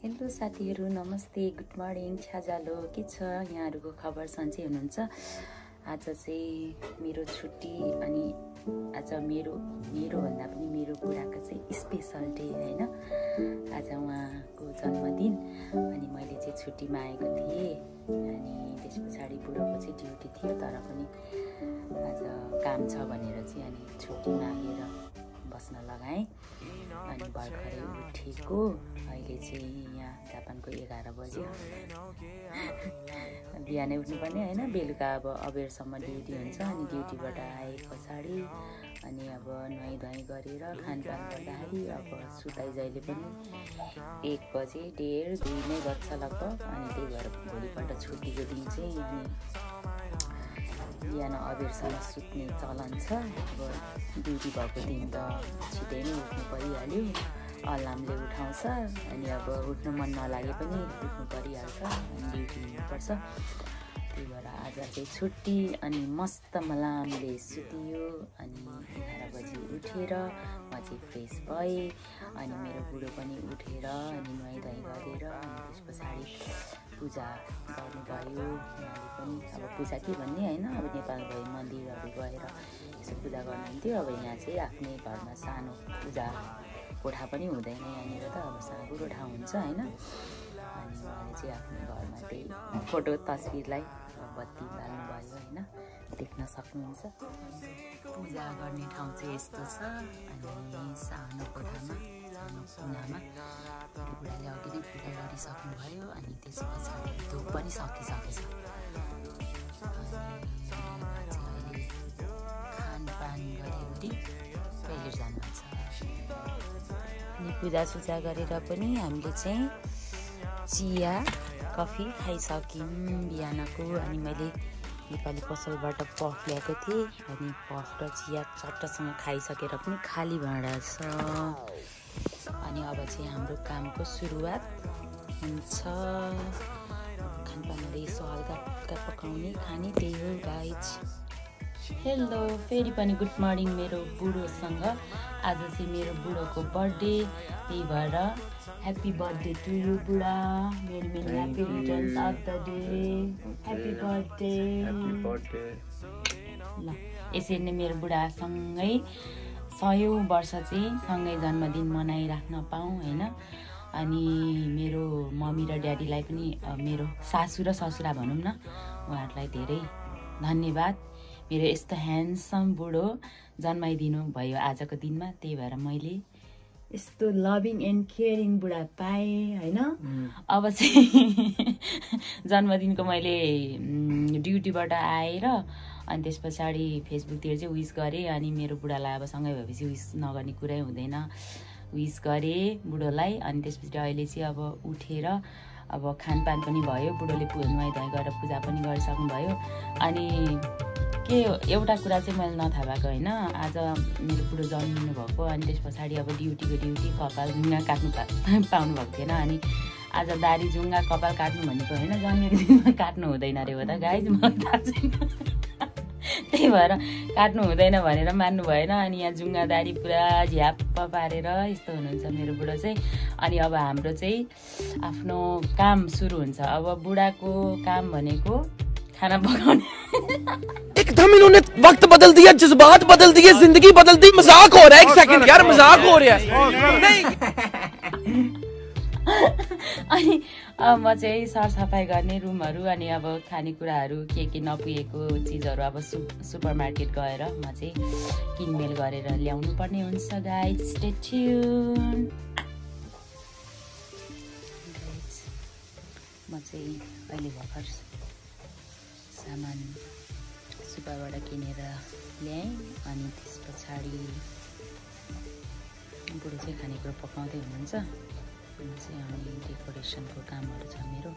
Hello साथीहरू, नमस्ते, good morning, छ्याजालो के छ यहाँहरूको खबर? सन्चै हुनुहुन्छ? आज चाहिँ मेरो छुट्टी अनि आज मेरो भन्दा पनि मेरो बुढाको चाहिँ स्पेसल डे होइन। आज उहाँको जन्मदिन अनि मैले चाहिँ छुट्टीमा आएको थिएँ अनि त्यस पछाडि बुढोको चाहिँ ड्युटी थियो, तर पनि आज काम छ भनेर चाहिँ अनि छुट्टी मागेर बस्न लगाएँ। अनि भर्खरै उठेको, अहिले चाहिँ यहाँ जापानको 11 बज्यो। बिहानै उठ्नुपर्ने होइन, बेलुका अब अबेरसम्म ड्युटी हुन्छ। अनि ड्युटीबाट आए पछाडि अनि अब नुहाइ धुवाइ गरेर खानपान गर्दाखेरि अब सुताइ जहिले पनि 1 बजे 1:30 2 नै बज्छ लगभग। अनि त्यही भएर भोलिपल्ट छुट्टीको दिन चाहिँ अनि बिहान अबेरसम्म सुत्ने चलन छ। अब ड्युटी भएको दिन त छिटै नै उठ्नु परिहाल्यो, अलार्मले उठाउँछ। अनि अब उठ्नु मन नलागे पनि उठ्नु परिहाल्छ, अनि ड्युटी हिँड्नुपर्छ। त्यही भएर आज चाहिँ छुट्टी अनि मस्त मलामले सुतियो। अनि 11 बजी उठेर म चाहिँ फ्रेस भएँ। अनि मेरो बुढो पनि उठेर अनि नुहाइ धुवाइ गरेर अनि त्यस पछाडि पूजा गर्नुभयो। उहाँले पनि अब पूजा के भन्ने होइन, अब नेपाल भए मन्दिरहरू गएर यसो पूजा गर्नुहुन्थ्यो। अब यहाँ चाहिँ आफ्नै घरमा सानो पूजा कोठा पनि हुँदैन यहाँनिर त, अब सानो ठाउँ हुन्छ होइन। अनि उहाँले चाहिँ आफ्नो घरमा त्यही फोटो तस्विरलाई बत्ती बाल्नुभयो होइन, देख्न सक्नुहुन्छ। पूजा गर्ने ठाउँ चाहिँ यस्तो छ। अनि सानो कोठामा सानो कुनामा बुढाले अघि नै पूजा गरिसक्नुभयो। अनि त्यस पछाडि धुप पनि सकिसकेछ। अनि अहिले खानपान गरी पहिलो जानुहुन्छ। अनि पूजासुजा गरेर पनि हामीले चाहिँ चिया कफी खाइसक्यौँ बिहानको। अनि मैले नेपाली पसलबाट पफ ल्याएको थिएँ अनि पफ र चिया चट्टसँग खाइसकेर पनि खाली भाँडा छ। अनि अब चाहिँ हाम्रो कामको सुरुवात हुन्छ। खानपानहरू यसो हल्का फुल्का पकाउने खाने, त्यही हो गाइज। हेलो, फेरि पनि गुड मर्निङ मेरो बुढोसँग। आज चाहिँ मेरो बुढोको बर्थडे, त्यही भएर ह्याप्पी बर्थडे टु यु बुढा। Many happy returns of the day. Happy birthday. ल, यसरी नै मेरो बुढासँगै 100औं वर्ष चाहिँ सँगै जन्मदिन मनाइराख्न पाऊँ होइन। अनि मेरो मम्मी र ड्याडीलाई पनि मेरो सासू र ससुरा भनौँ न, उहाँहरूलाई धेरै धन्यवाद। मेरो यस्तो ह्यान्डसम बुढो जन्माइदिनु भयो आजको दिनमा। त्यही भएर मैले यस्तो लभिङ एन्ड केयरिङ बुढा पाएँ होइन। अब चाहिँ जन्मदिनको मैले ड्युटीबाट आएर अनि त्यस पछाडि फेसबुकतिर चाहिँ विस गरेँ। अनि मेरो बुढालाई अब सँगै भएपछि विस नगर्ने कुरै हुँदैन, विस गरेँ बुढोलाई। अनि त्यसपछि अहिले चाहिँ अब उठेर अब खानपान पनि भयो, बुढोले नुहाइ धुवाइ गरेर पूजा पनि गरिसक्नुभयो। अनि के एउटा कुरा चाहिँ मैले नथाहा भएको होइन, आज मेरो बुढो जन्मिनु भएको। अनि त्यस पछाडि अब ड्युटी कपाल जुङ्गा काट्नु पाउनु भएको थिएन। अनि आज दारी जुङ्गा कपाल काट्नु भनेको होइन, जन्मेको दिनमा काट्नु हुँदैन अरे हो त गाइज, मलाई थाहा छैन। त्यही भएर काट्नु हुँदैन भनेर मान्नु भएन। अनि यहाँ जुङ्गा दारी पुरा झ्याप्प पारेर यस्तो हुनुहुन्छ मेरो बुढो चाहिँ। अनि अब हाम्रो चाहिँ आफ्नो काम सुरु हुन्छ। अब बुढाको काम भनेको खाना पकाउने। एकदम इन्होंने वक्त बदल दिया, जज्बात बदल दिए, जिंदगी बदल दी। मजाक हो रहा है, एक सेकंड यार, मजाक हो रहा है नहीं। अनि अब म चाहिँ सरसफाइ गर्ने रुमहरू अनि अब खानेकुराहरू के नपुगेको चिजहरू अब सुपर मार्केट गएर म चाहिँ किनमेल गरेर ल्याउनु पर्ने हुन्छ गाइज। Stay tune. म चाहिँ अहिले भर्खर सामान सुपरबाट किनेर ल्याएँ। अनि त्यस पछाडि बुढो चाहिँ खानेकुरा पकाउँदै हुनुहुन्छ। चाहिँ अनि डेकोरेसनको कामहरू छ मेरो,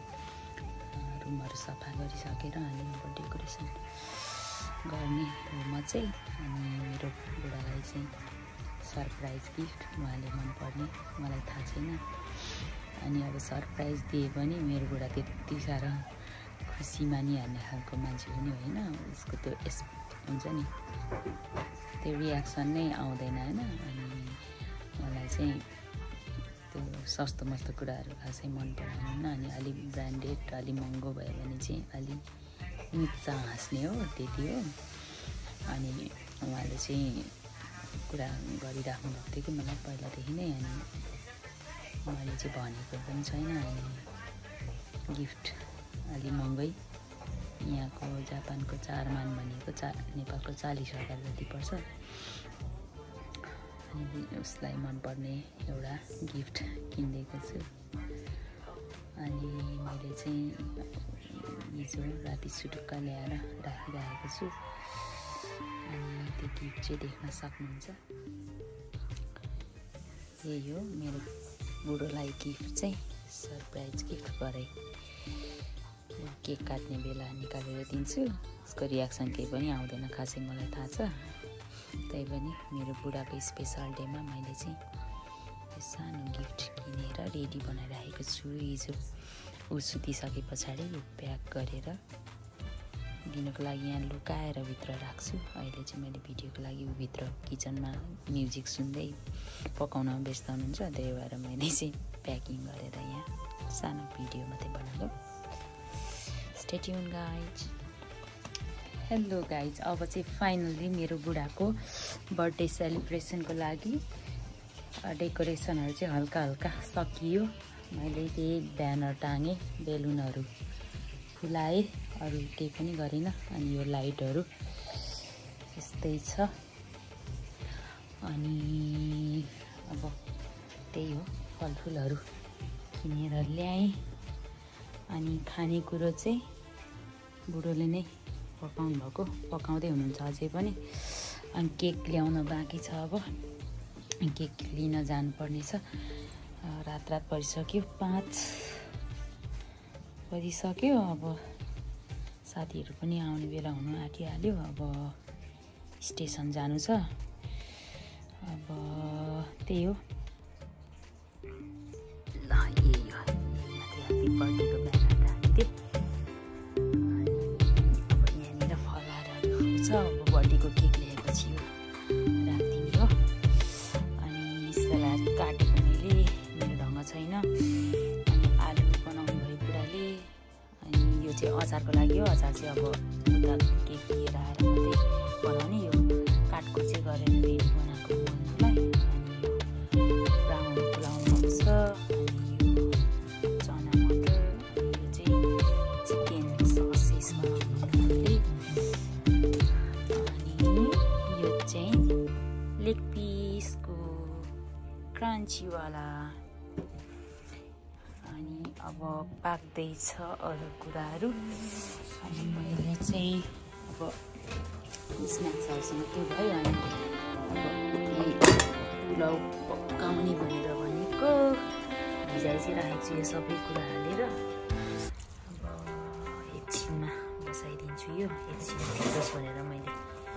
रुमहरू सफा गरिसकेर अनि अब डेकोरेसन गर्ने हो म चाहिँ। अनि मेरो बुढालाई चाहिँ सरप्राइज गिफ्ट उहाँले मनपर्ने मलाई थाहा छैन। अनि अब सरप्राइज दिए पनि मेरो बुढा त्यति साह्रो खुसी मानिहाल्ने खालको मान्छे पनि होइन। उसको त्यो हुन्छ नि, त्यो रियाक्सन नै आउँदैन होइन। अनि मलाई चाहिँ त्यस्तो सस्तो मस्तो कुराहरू खासै मन पराउनुहुन्न अनि अलिक ब्रान्डेड अलि महँगो भयो भने चाहिँ अलि निचा हाँस्ने हो त्यति हो। अनि उहाँले चाहिँ कुरा गरिराख्नु भएको थियो कि मलाई पहिलादेखि नै अनि मैले चाहिँ भनेको पनि छैन। अनि गिफ्ट अलि महँगै यहाँको जापानको 4 मान भनेको नेपालको 40,000 जति पर्छ। अनि उसलाई मनपर्ने एउटा गिफ्ट किनिदिएको छु। अनि मैले चाहिँ हिजो राति सुटुक्क ल्याएर राखिरहेको छु। अनि त्यो गिफ्ट चाहिँ देख्न सक्नुहुन्छ। यही हो मेरो बुढोलाई गिफ्ट चाहिँ सरप्राइज गिफ्ट गरे। केक काट्ने बेला निकालेर दिन्छु। उसको रियाक्सन केही पनि आउँदैन खासै मलाई थाहा छ। त्यही पनि मेरो बुढाको स्पेसल डेमा मैले चाहिँ यो सानो गिफ्ट किनेर रेडी बनाइराखेको छु। हिजो ऊ सुतिसके पछाडि यो प्याक गरेर दिनको लागि यहाँ लुकाएर भित्र राख्छु। अहिले चाहिँ मैले भिडियोको लागि भित्र किचनमा म्युजिक सुन्दै पकाउनमा व्यस्त हुनुहुन्छ, त्यही भएर मैले चाहिँ प्याकिङ गरेर यहाँ सानो भिडियो मात्रै बनाएको। Stay tune guys. Hello guys, अब चाहिँ फाइनल्ली मेरो बुढाको बर्थडे सेलिब्रेसनको लागि डेकोरेसनहरू चाहिँ हल्का हल्का सकियो। मैले त्यही ब्यानर टाँगेँ, बेलुनहरू फुलाएँ, अरू केही पनि गरिनँ। अनि यो लाइटहरू यस्तै छ। अनि अब त्यही हो, फलफुलहरू किनेर ल्याएँ। अनि खानेकुरो चाहिँ बुढोले नै पकाउनु भएको, पकाउँदै हुनुहुन्छ अझै पनि। अनि केक ल्याउन बाँकी छ। अब केक लिन जानुपर्ने छ। रात परिसक्यो, 5 बजिसक्यो। अब साथीहरू पनि आउने बेला हुनु आँटिहाल्यो। अब स्टेसन जानु छ। अब त्यही हो। ल यही हो, ह्याप्पी बर्थडेको ब्यानर राखिदिएँ। अब यहाँनिर फलारहरू छ। अब बर्थडेको केक ल्याएपछि यो राखिदिने हो। अनि सलाद काटेको मैले, मेरो ढङ्ग छैन। अनि आलु बनाउनु भयो बुढाले। अनि यो चाहिँ अचारको लागि हो। अचार चाहिँ अब उता केक लिएर आएर मात्रै बनाउने। यो काटको चाहिँ गरेर रेडी बनाएको मलाई। अनि यो ब्राउन पुलाउनु छ। अनि यो चना मटर, अनि यो चाहिँ चिकन ससेस बनाउनु। अनि यो चाहिँ लेग पिसको क्रन्चीवाला। अनि अब पाक्दैछ अरू कुराहरू। अनि मैले चाहिँ अब स्न्याक्सहरूसँग त्यो भयो। अनि अब पुलाउ पकाउने भनेर भनेको भिजाइ चाहिँ राखेको छु यो सबै कुरा हालेर। अब एकछिनमा बसाइदिन्छु। यो एकछिन भित्रोस् भनेर मैले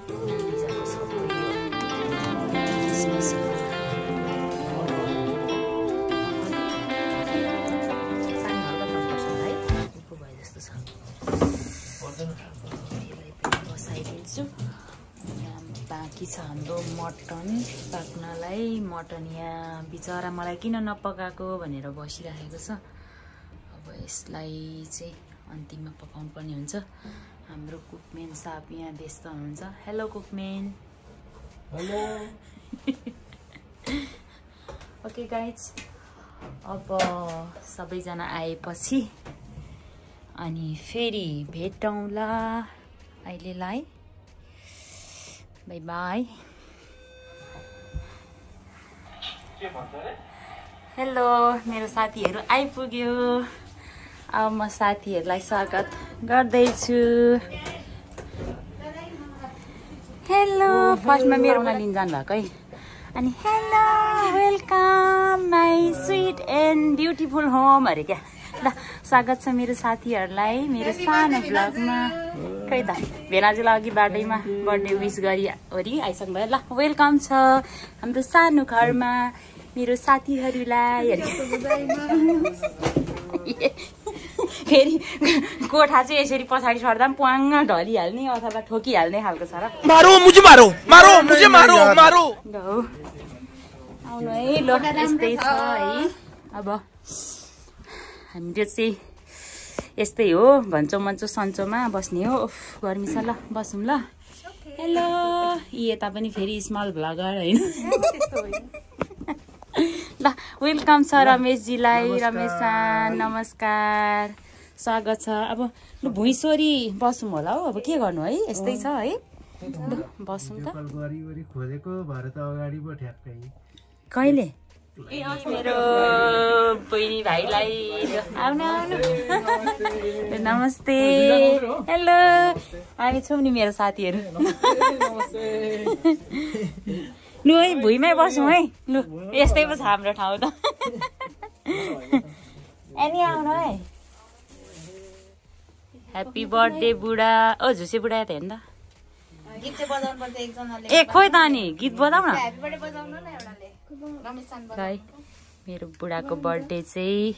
भिजाएको सबै यो बसाइदिन्छु। यहाँ बाँकी छ हाम्रो मटन पाक्नलाई। मटन यहाँ बिचरा मलाई किन नपकाएको भनेर बसिराखेको छ। अब यसलाई चाहिँ अन्तिममा पकाउनु पर्ने हुन्छ। हाम्रो कुकमेन साहब यहाँ व्यस्त हुनुहुन्छ। हेलो कुकमेन। हेलो। ओके गाइज, अब सबैजना आएपछि अनि फेरि भेटौँला। अहिलेलाई बाई बाई। हेलो, मेरो साथीहरू आइपुग्यो। अब म साथीहरूलाई स्वागत गर्दैछु। हेलो, फर्स्टमा मेरोमा लिन जानुभएको है। अनि hello, welcome my sweet and beautiful home अरे क्या। ल स्वागत छ मेरो साथीहरूलाई मेरो सानो ब्लगमा। खै त भेनाजुलाई अघि बाटैमा बर्थडे विस गरी वरि आइसक्नु भयो। ल वेलकम छ हाम्रो सानो घरमा मेरो साथीहरूलाई। फेरि कोठा चाहिँ यसरी पछाडि सर्दा पनि प्वाङ्ग ढलिहाल्ने अथवा ठोकिहाल्ने खालको छ र। मारो मुझे मारो मारो मुझे मारो मारो। आउनु है। ल यस्तै छ है। अब हामीले चाहिँ यस्तै हो भन्छौ मन्छौ सन्चोमा बस्ने हो गर्मी छ ल बसौँ ल हेलो यता पनि फेरि स्मल भ्लगर होइन ल वेलकम छ रमेशजीलाई रमेश नमस्कार स्वागत छ अब लु भुइँसोरी बसौँ होला हौ अब के गर्नु है यस्तै छ है बसौँ त कहिले मेरो बहिनी भाइलाई आउनु आउनु नमस्ते हेलो हामी छौँ नि मेरो साथीहरू लु है भुइँमै बसौँ है लु यस्तै पो छ हाम्रो ठाउँ त एनी आउनु है ह्याप्पी बर्थडे बुढा ओ झुसे बुढा त हेर्नु त ए खोइ त अनि गीत बजाउ न भाइ मेरो बुढाको बर्थडे चाहिँ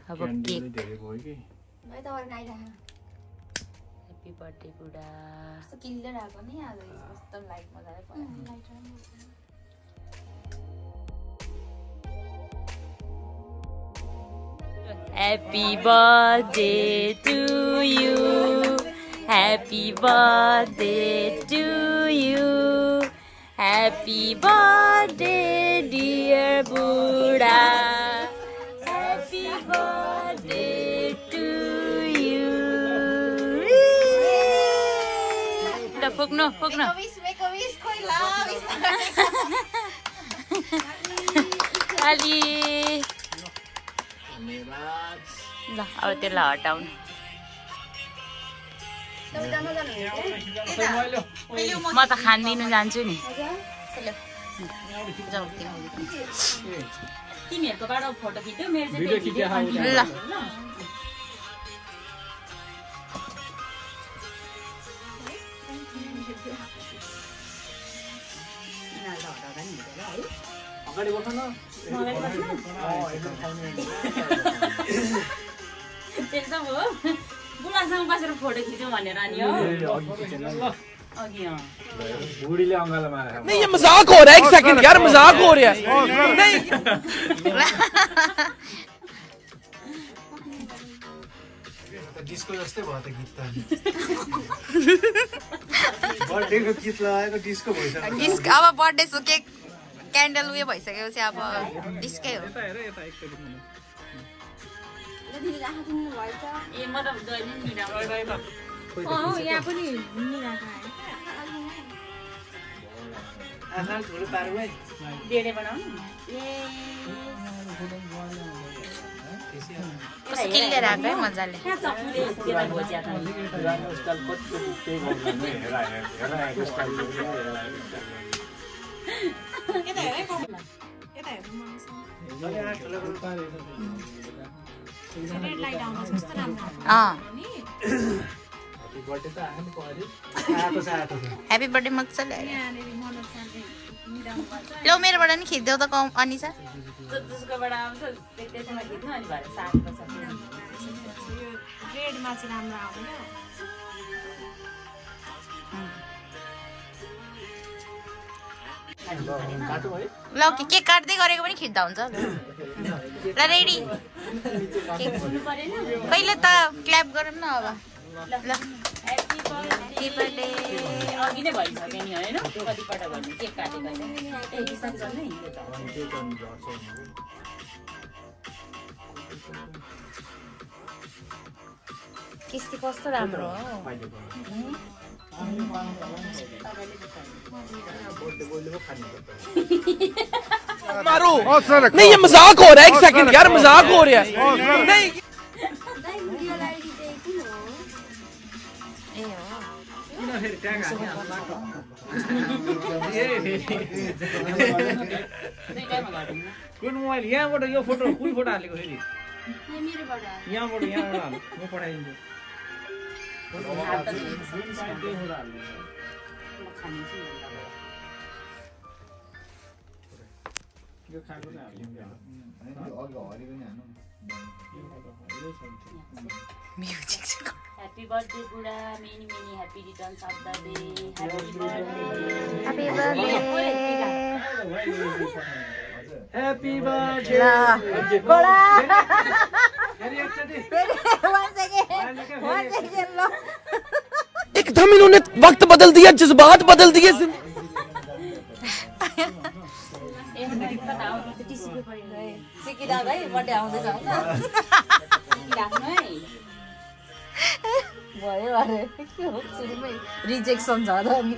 अब केक ह्याप्पी बर्थडे बुढा Happy birthday to you. Happy birthday to you. Happy birthday dear Buddha. Happy birthday to you. The pugno. Make a wish, Ali. ल अब त्यसलाई हटाउनु म त खान्दिनु जान्छु नि तिमीहरूकोबाट फोटो खिच्यो मेरो ल अगाडि बस्न बुढासँग बसेर फोटो खिच्यौँ भनेर नि हो नहीं ये मजाक हो रहा है एक सेकंड यार मजाक हो रहा है नहीं डिस्को जस्तै भयो त गीत त बर्थडेको गीत लगाएको डिस्को भइसक्यो डिस्क अब बर्थडे सो केक क्यान्डल उयो भइसकेपछि अब डिस्कै हो यहाँ पनि स्किलले राख्छ है मजाले ह्याप्पी बर्थडे मजाले लो मेरोबाट नि खिच्देऊ त अनिसा ल केक काट्दै गरेको पनि खिच्दा हुन्छ ल रेडी कहिले त क्ल्याप गरौँ न अब ल ह्याप्पी बर्थडे अघि नै भइसक्यो नि होइन कतिपल्ट भन्नु केक काटेको किस्ती कस्तो राम्रो हो मारो नहीं ये मजाक हो रहा है एक सेकंड यार मजाक हो रहा है नहीं कुन मोबाइल यहाँबाट यो फोटो कुन फोटो हालेको फेरि यहाँबाट हाल म पठाइदिन्छु यो खाएको music Happy birthday, Buddha. Many, many happy returns of the day. Happy birthday. Happy birthday. Happy birthday बडा फेरि एकचोटि एकदम इन्होंने वक्त बदल दिया, जज्बात बदल दिए। भयो अरे के हो सुरुमै रिजेक्सन छ त नि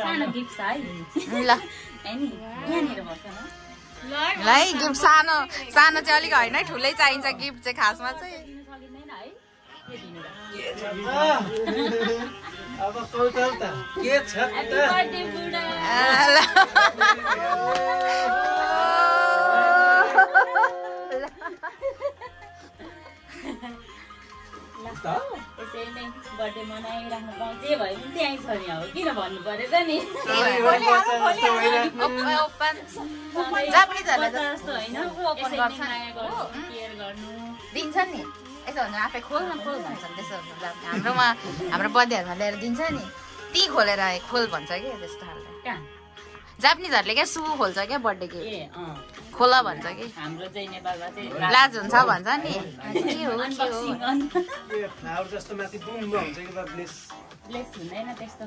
सानो गिफ्ट छ है ल हैनी यहाँनिर बस्छ न ल है गिफ्ट सानो सानो चाहिँ अलिक होइन ठुलै चाहिन्छ गिफ्ट चाहिँ खासमा चाहिँ सकिँदैन है अब कौतल त के छ ह्यापी बर्थडे बुढा यसै नै बर्थडे मनाइराख्नु पाउँछ जे भयो पनि त्यहीँ छ नि अब किन भन्नु पर्यो त नि जस्तो होइन केयर गर्नु दिन्छ नि यसो भने आफै खोल न खोल भन्छन् त्यसो हाम्रोमा हाम्रो बर्थडेहरूमा ल्याएर दिन्छ नि ती खोलेर खोल भन्छ कि त्यस्तो खालको कहाँ जापानिजहरूले क्या सु खोल्छ क्या बर्थडे गिफ्ट ए खोल भन्छ कि हाम्रो चाहिँ नेपालमा चाहिँ लाज हुन्छ भन्छ नि के हो अनबक्सिङ गर्नु फ्लावर जस्तो माथि बुम्बा हुन्छ कि त ब्लेस ब्लेस हुँदैन त्यस्तो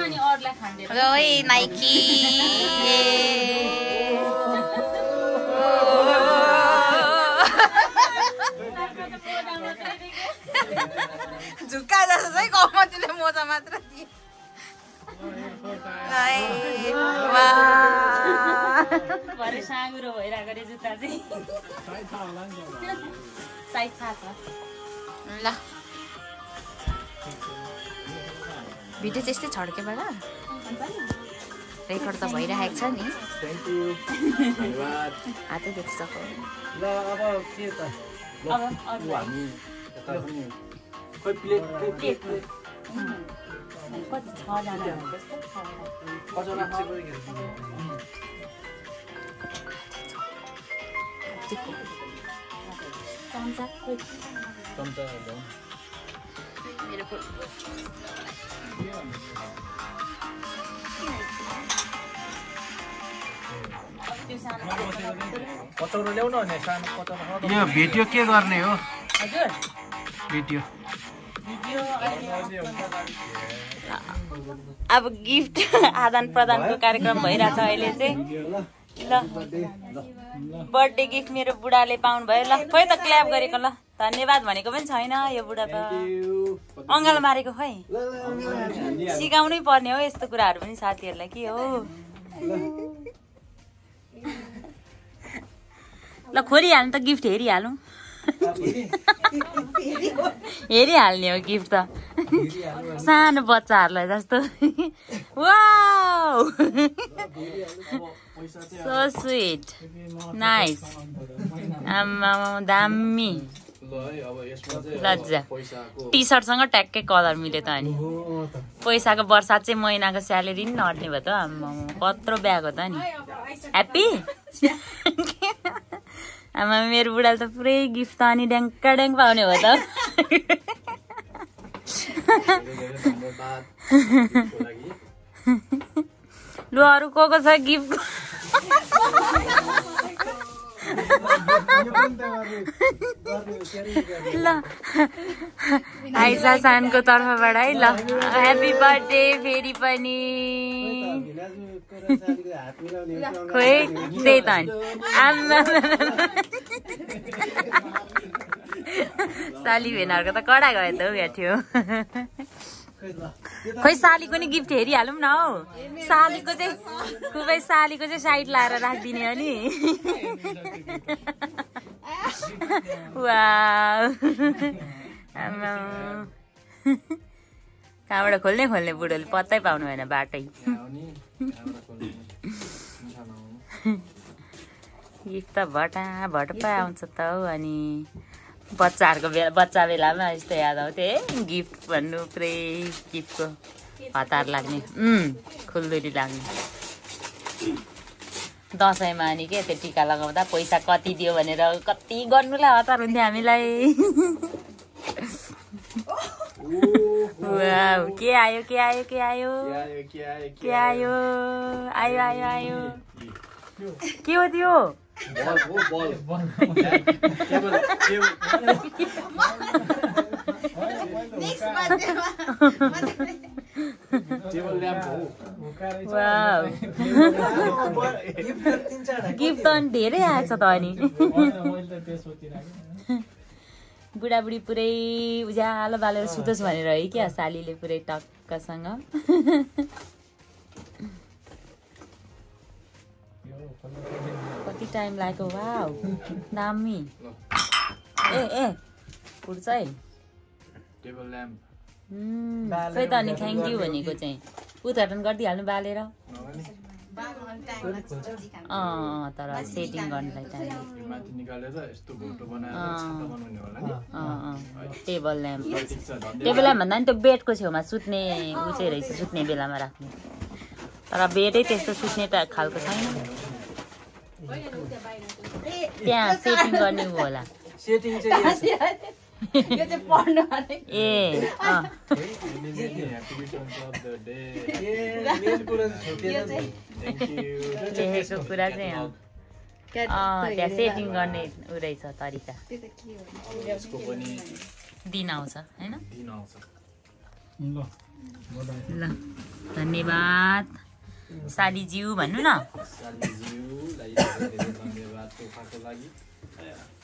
अनि अरूलाई खाँदैन ओइ नाइकी झुक्का जस्तो चाहिँ कमतीले मोजा मात्र दिए भरे साँगुरो भइरहेको रे जुत्ता चाहिँ साइज थाहा छ ल भिडियो चाहिँ यस्तै छड्केबाट रेकर्ड त भइरहेको छ नि हातै देख्छ ल अब के त अब अरू हामी यता पनि खोइ प्लेट कति 6 जना जस्तो कजना चम्चा खोइ चम्चा मेरो कचौरा ल्याउन भने सानो कचौरा यो भिडियो के गर्ने हो हजुर भिडियो अब गिफ्ट आदान प्रदानको कार्यक्रम भइरहेछ अहिले चाहिँ ल बर्थडे गिफ्ट मेरो बुढाले पाउनु भयो ल खोइ त क्ल्याप गरेको ल धन्यवाद भनेको पनि छैन यो बुढा त अङ्गालो मारेको खोइ सिकाउनै पर्ने हो यस्तो कुराहरू पनि साथीहरूलाई के हो ल खोलिहाल्नु त गिफ्ट हेरिहालौँ हेरिहाल्ने हो गिफ्ट त सानो बच्चाहरूलाई जस्तो वाउ सो स्विट नाइस आम्मा दामी लज्जा टी सर्टसँग ट्याक्कै कलर मिल्यो त अनि पैसाको बर्सात चाहिँ महिनाको स्यालेरी नि नअट्ने भयो त आम्मा कत्रो ब्याग हो त नि ह्याप्पी आमा मेरो बुढाले त पुरै गिफ्ट त अनि ड्याङ्का ड्याङ पाउने हो त लु अरू को छ गिफ्ट ल आइसा सानको तर्फबाट है ल ह्याप्पी बर्थडे फेरि पनि खोइ त्यही त आम्मा साली भेनाहरूको त कडा गयो त हौ यहाँ थियो खोइ सालीको नि गिफ्ट हेरिहालौँ न हौ सालीको चाहिँ खुबै सालीको चाहिँ साइड लाएर राखिदिने हो नि वाउ आम्मा कहाँबाट खोल्ने बुढोले पत्तै पाउनु भएन बाटै गिफ्ट त भटपा आउँछ त हौ अनि बच्चा बेलामा यस्तो याद आउँथ्यो है गिफ्ट भन्नु पुरै गिफ्टको हतार लाग्ने खुल्दुरी लाग्ने दसैँमा अनि के त्यो टिका लगाउँदा पैसा कति दियो भनेर कति गर्नुलाई हतार हुन्थ्यो हामीलाई वाउ के आयो के आयो के आयो के आयो आयो आयो आयो के हो त्यो गिफ्ट त अनि धेरै आएछ त अनि बुढाबुढी पुरै उज्यालो बालेर सुतोस् भनेर है क्या सालीले पुरै टक्कसँग कति टाइम लाग्यो वाउ दामी ए फुट्छ है खै त अनि थ्याङ्क यू भनेको चाहिँ उद्घाटन गरिदिइहाल्नु बालेर तर सेटिङ गर्नलाई टाइम टेबल ल्याम्प भन्दा नि त्यो बेडको छेउमा सुत्ने ऊ चाहिँ रहेछ सुत्ने बेलामा राख्ने तर बेडै त्यस्तो सुत्ने त खालको छैन त्यहाँ सेटिङ गर्ने ऊ होला लेखेको कुरा चाहिँ त्यहाँ सेटिङ गर्ने ऊ रहेछ तरिका दिन आउँछ होइन ल धन्यवाद सालीज्यू भन्नु न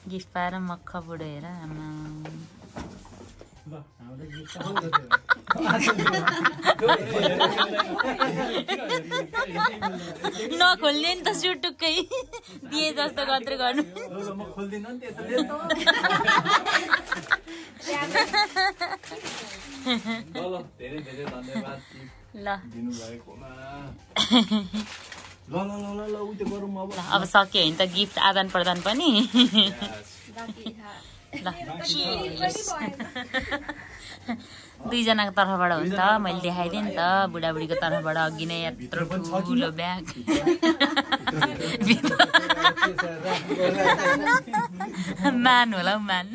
गिफ्ट पाएर मक्ख बुढो हेर आमा नखोल्ने नि त सुटुक्कै दिए जस्तो मात्रै गर्नु ल अब सक्यो होइन त गिफ्ट आदान प्रदान पनि ल दुईजनाको तर्फबाट हुन्छ मैले देखाइदिएँ नि त बुढाबुढीको तर्फबाट अघि नै यत्रो ठुलो ब्याग मान होला हौ मान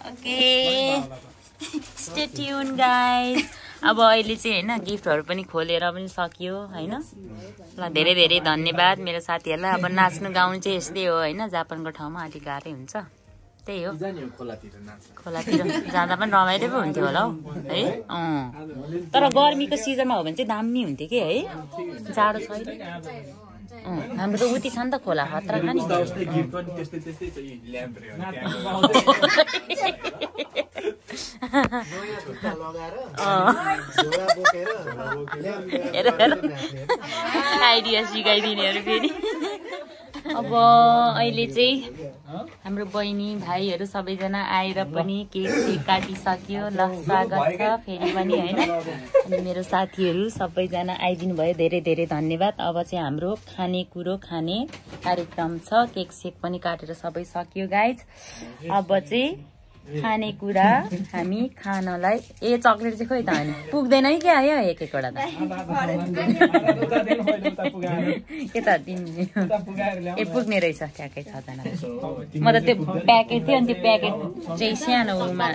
ओके स्टे ट्युन गाइज अब अहिले चाहिँ होइन गिफ्टहरू पनि खोलेर पनि सकियो होइन ल धेरै धेरै धन्यवाद मेरो साथीहरूलाई अब नाच्नु गाउनु चाहिँ यस्तै हो होइन जापानको ठाउँमा अलिक गाह्रै हुन्छ त्यही हो खोलातिर जाँदा पनि रमाइलो पो हुन्थ्यो होला हौ है तर गर्मीको सिजनमा हो भने चाहिँ दामी हुन्थ्यो कि है जाडो छैन हाम्रो त उति छ नि त खोला खतरा नि आइडिया सिकाइदिनेहरू फेरि अब अहिले चाहिँ हाम्रो बहिनी भाइहरू सबैजना आएर पनि केक काटिसक्यो ल स्वागत छ फेरि पनि होइन अनि मेरो साथीहरू सबैजना आइदिनु भयो धेरै धेरै धन्यवाद अब चाहिँ हाम्रो खानेकुरो खाने कार्यक्रम छ केक सेक पनि काटेर सबै सक्यो गाइज अब चाहिँ खानेकुरा हामी खानलाई चक्लेट चाहिँ खोइ त अनि पुग्दैन है क्या आयो एक एकवटा त यता दिने पुग्ने रहेछ ट्याक्कै छजना म त त्यो प्याकेट थियो अनि त्यो प्याकेट चाहिँ सानोमा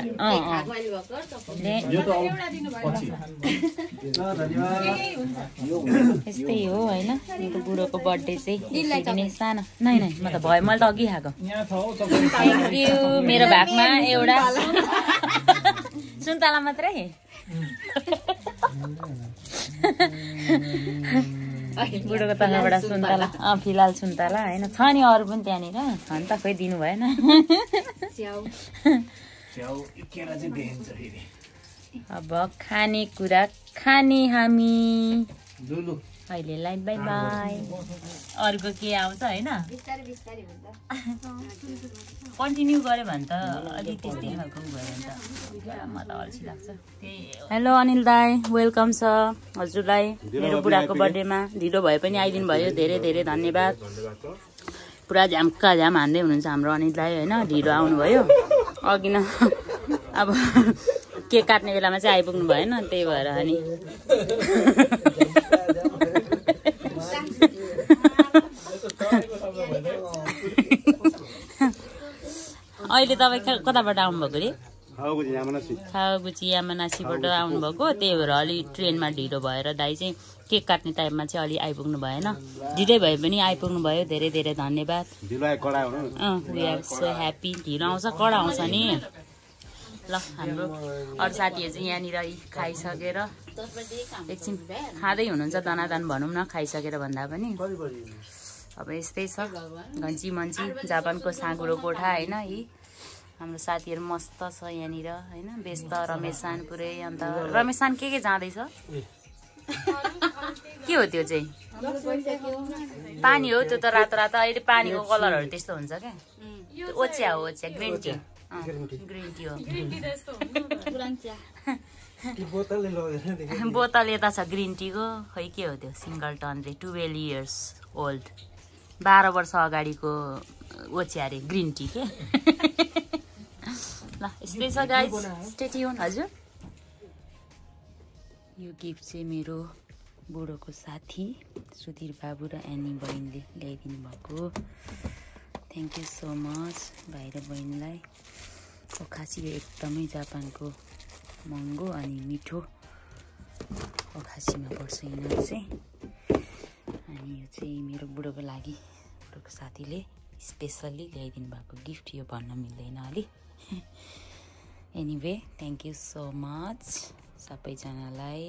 यस्तै हो होइन मेरो बुढोको बर्थडे चाहिँ सानो नै नै म त भयो मैले त अघि खाएको थ्याङ्क यू मेरो भागमा एउटा सुन्तला मात्रै बुढोको तर्फबाट सुन्तला फिलहाल सुन्तला होइन छ नि अरू पनि त्यहाँनिर छ नि त खोइ दिनु भएन अब खानेकुरा खाने हामी अहिलेलाई बाई बाई अर्को के आउँछ होइन कन्टिन्यू गऱ्यो भने त अलिक त्यस्तै खालको भयो भने त म त अल्छी लाग्छ हेलो अनिल दाई वेलकम छ हजुरलाई मेरो बुढाको बर्थडेमा ढिलो भए पनि आइदिनु भयो धेरै धेरै धन्यवाद पुरा झ्याम्का झ्याम हान्दै हुनुहुन्छ हाम्रो अनिल दाई होइन ढिलो आउनुभयो अघि न अब केक काट्ने बेलामा चाहिँ आइपुग्नु भएन त्यही भएर अनि अहिले तपाईँ कताबाट आउनुभएको रे? खाओगुची यामानासीबाट आउनुभएको, त्यही भएर अलि ट्रेनमा ढिलो भएर दाइ चाहिँ केक काट्ने टाइममा चाहिँ अलि आइपुग्नु भएन। ढिलै भए पनि आइपुग्नु भयो, धेरै धेरै धन्यवाद। We are so happy. ढिलो आउँछ कडा आउँछ नि। ल हाम्रो अरू साथीहरू चाहिँ यहाँनिर खाइसकेर एकछिन खाँदै हुनुहुन्छ, दनादन भनौँ न, खाइसकेर भन्दा पनि। अब यस्तै छ घन्ची मन्ची जापानको साँगुरो कोठा होइन। यी हाम्रो साथीहरू मस्त छ यहाँनिर होइन, व्यस्त। रमेशान पुरै, अन्त रमेशान के जाँदैछ? के हो त्यो चाहिँ? पानी हो त्यो त, रातो रातो। अहिले पानीको कलरहरू त्यस्तो हुन्छ क्या। ओच्या हो, ओच्या, ग्रिन टी। ग्रिन टी हो। बोतल यता छ ग्रिन टीको। खै के हो त्यो? सिङ्गलटनले 12 years old, 12 वर्ष अगाडिको ओच्या अरे ग्रिन टी के। ल यस्तै छ गाइज, स्टे ट्युन। हजुर यो गिफ्ट चाहिँ मेरो बुढोको साथी सुधीर बाबु र एनी बहिनीले ल्याइदिनु भएको। थ्याङ्क यू सो मच भाइ र बहिनीलाई। ओखासी एकदमै जापानको महँगो अनि मिठो ओखासीमा पर्छ यिनीहरू चाहिँ। अनि यो चाहिँ मेरो बुढोको लागि, बुढोको साथीले स्पेसल्ली ल्याइदिनु भएको गिफ्ट। यो भन्न मिल्दैन अलि। Anyway thank you so much सबैजनालाई।